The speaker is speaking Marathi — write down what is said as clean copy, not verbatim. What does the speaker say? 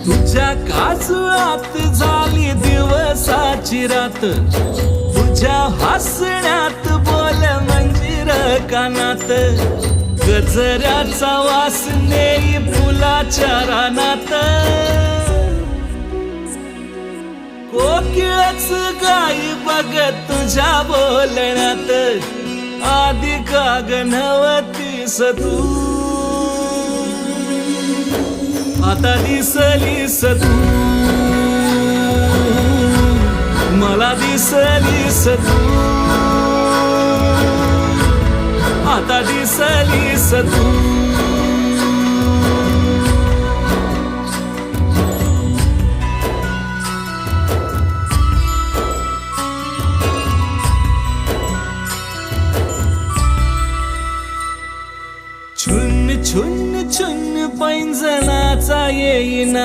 तुझ्या काजळात झाली दिवसाची रात, तुझ्या हसण्यात बोल मंजिर कानात, गजऱ्याचा वास नेई फुलाच्या रानात, कोकिळच गाई बघत तुझ्या बोलण्यात, आधी का गणवतीस तू आता दिसलीस तू, मला दिसलीस तू, आता दिसलीस तू. छुन छुन छुन पैंजणाचा येईना